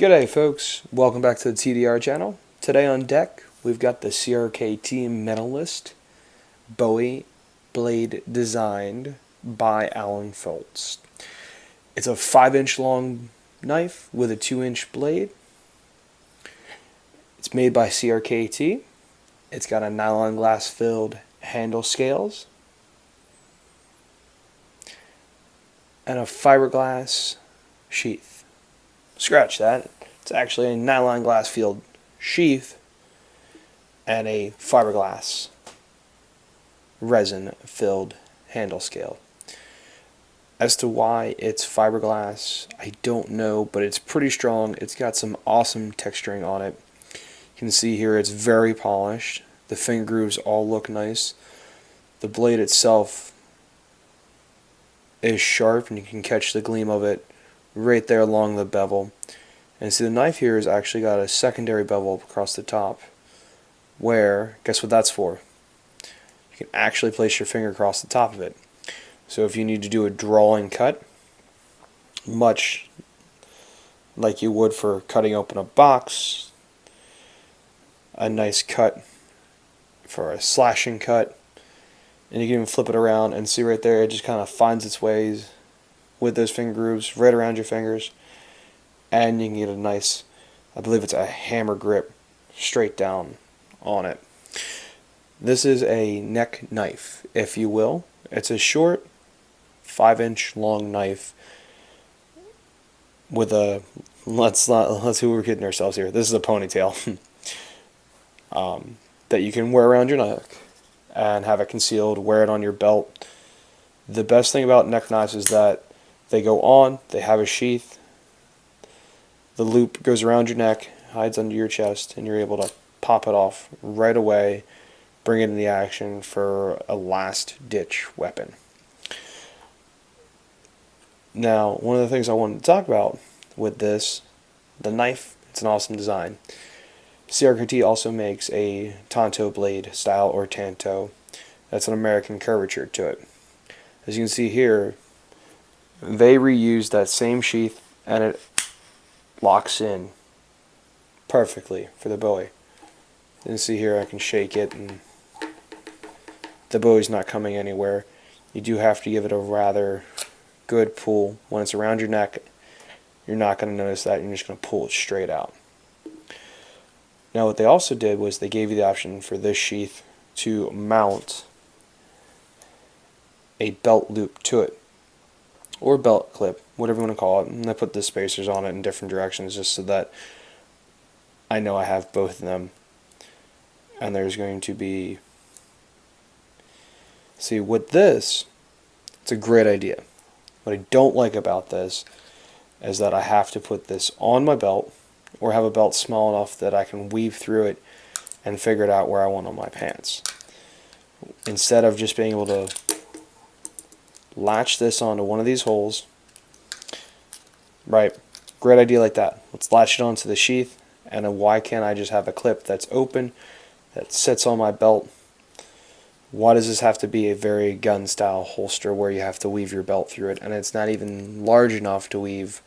G'day folks, welcome back to the T.D.R channel. Today on deck we've got the Crkt Minimalist Bowie blade designed by Alan Foltz. It's a 5-inch long knife with a 2-inch blade. It's made by Crkt. It's got a nylon glass filled handle scales and a fiberglass sheath. Scratch that. It's actually a nylon glass filled sheath and a fiberglass resin filled handle scale. As to why it's fiberglass, I don't know, but it's pretty strong. It's got some awesome texturing on it. You can see here it's very polished. The finger grooves all look nice. The blade itself is sharp and you can catch the gleam of it right there along the bevel. And see, the knife here has actually got a secondary bevel across the top where, guess what that's for? You can actually place your finger across the top of it. So if you need to do a drawing cut, much like you would for cutting open a box, a nice cut for a slashing cut, and you can even flip it around and see right there it just kind of finds its ways with those finger grooves right around your fingers, and you can get a nice, I believe it's a hammer grip straight down on it. This is a neck knife, if you will. It's a short 5-inch long knife with a, let's who we're kidding ourselves here. This is a ponytail that you can wear around your neck and have it concealed, wear it on your belt. The best thing about neck knives is that they go on, they have a sheath, the loop goes around your neck, hides under your chest, and you're able to pop it off right away, bring it into action for a last-ditch weapon. Now, one of the things I wanted to talk about with this, the knife, it's an awesome design. Crkt also makes a tanto blade style, or tanto. That's an American curvature to it. As you can see here, they reused that same sheath and it locks in perfectly for the Bowie. You can see here I can shake it and the Bowie's not coming anywhere. You do have to give it a rather good pull. When it's around your neck, you're not going to notice that. You're just going to pull it straight out. Now what they also did was they gave you the option for this sheath to mount a belt loop to it, or belt clip, whatever you want to call it, and I put the spacers on it in different directions just so that I know I have both of them. And there's going to be, see, with this, it's a great idea. What I don't like about this is that I have to put this on my belt, or have a belt small enough that I can weave through it and figure it out where I want on my pants. Instead of just being able to latch this onto one of these holes, right, great idea like that. Let's latch it onto the sheath, and then why can't I just have a clip that's open, that sits on my belt? Why does this have to be a very gun style holster where you have to weave your belt through it, and it's not even large enough to weave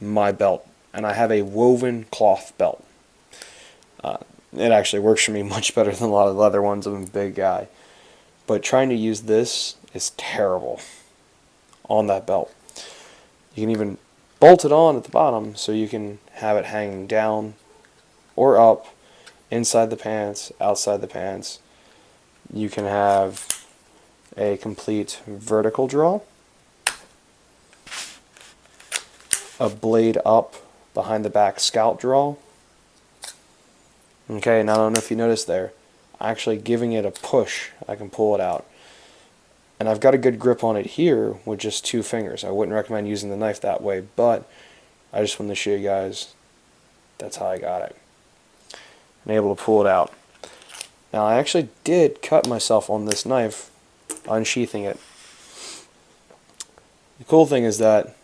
my belt? And I have a woven cloth belt. It actually works for me much better than a lot of the other ones. I'm a big guy. But trying to use this is terrible on that belt. You can even bolt it on at the bottom so you can have it hanging down or up, inside the pants, outside the pants. You can have a complete vertical draw, a blade up behind the back scalp draw. Okay, now I don't know if you noticed there, actually giving it a push, I can pull it out. And I've got a good grip on it here with just 2 fingers. I wouldn't recommend using the knife that way, but I just wanted to show you guys that's how I got it. And able to pull it out. Now I actually did cut myself on this knife unsheathing it. The cool thing is that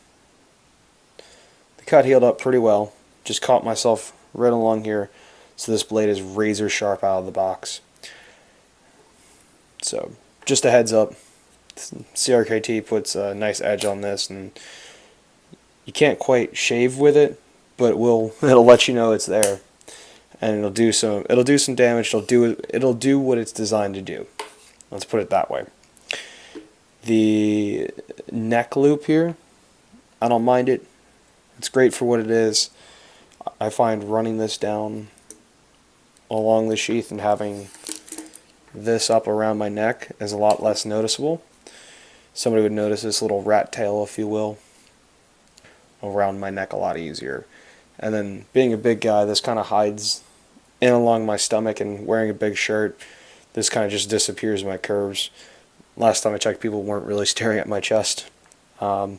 the cut healed up pretty well. Just caught myself right along here, so this blade is razor sharp out of the box. So just a heads up, Crkt puts a nice edge on this, and you can't quite shave with it, but it'll let you know it's there, and it'll do some damage. It'll do what it's designed to do. Let's put it that way. The neck loop here, I don't mind it. It's great for what it is. I find running this down along the sheath and having this up around my neck is a lot less noticeable. Somebody would notice this little rat tail, if you will, around my neck a lot easier. And then being a big guy, this kind of hides in along my stomach, and wearing a big shirt, this kind of just disappears my curves. Last time I checked, people weren't really staring at my chest. Now,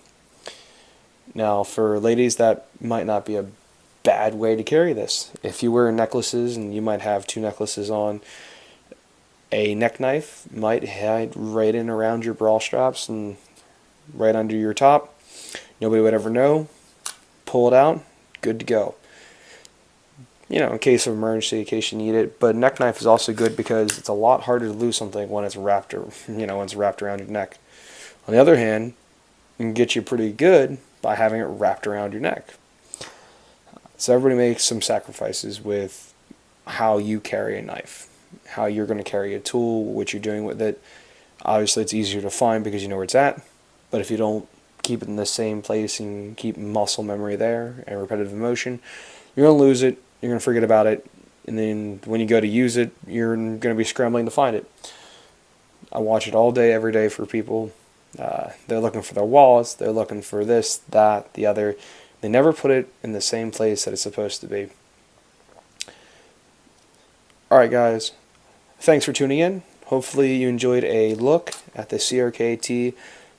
for ladies, that might not be a bad way to carry this. If you wear necklaces and you might have 2 necklaces on, a neck knife might hide right in around your bra straps and right under your top. Nobody would ever know. Pull it out, good to go. In case of emergency, in case you need it. But a neck knife is also good because it's a lot harder to lose something when it's wrapped around your neck. On the other hand, it can get you pretty good by having it wrapped around your neck. So everybody makes some sacrifices with how you carry a knife, how you're going to carry a tool, what you're doing with it. Obviously, it's easier to find because you know where it's at. But if you don't keep it in the same place and keep muscle memory there and repetitive motion, you're going to lose it. You're going to forget about it, and then when you go to use it, you're going to be scrambling to find it. I watch it all day, every day for people. They're looking for their wallets, they're looking for this, that, the other. They never put it in the same place that it's supposed to be. Alright guys, thanks for tuning in. Hopefully you enjoyed a look at the Crkt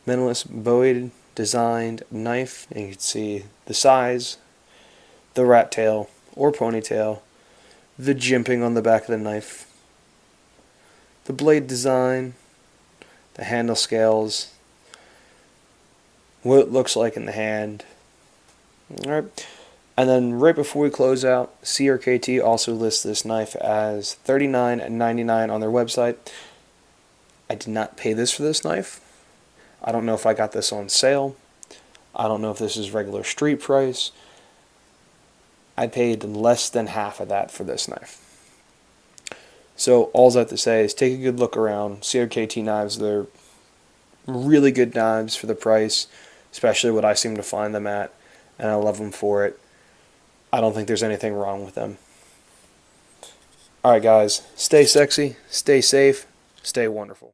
Minimalist Bowie designed knife, and you can see the size, the rat tail or ponytail, the jimping on the back of the knife, the blade design, the handle scales, what it looks like in the hand. Alright, and then right before we close out, Crkt also lists this knife as $39.99 on their website. I did not pay this for this knife. I don't know if I got this on sale. I don't know if this is regular street price. I paid less than half of that for this knife. So all I have to say is take a good look around. Crkt knives, they're really good knives for the price, especially what I seem to find them at, and I love them for it. I don't think there's anything wrong with them. Alright guys, stay sexy, stay safe, stay wonderful.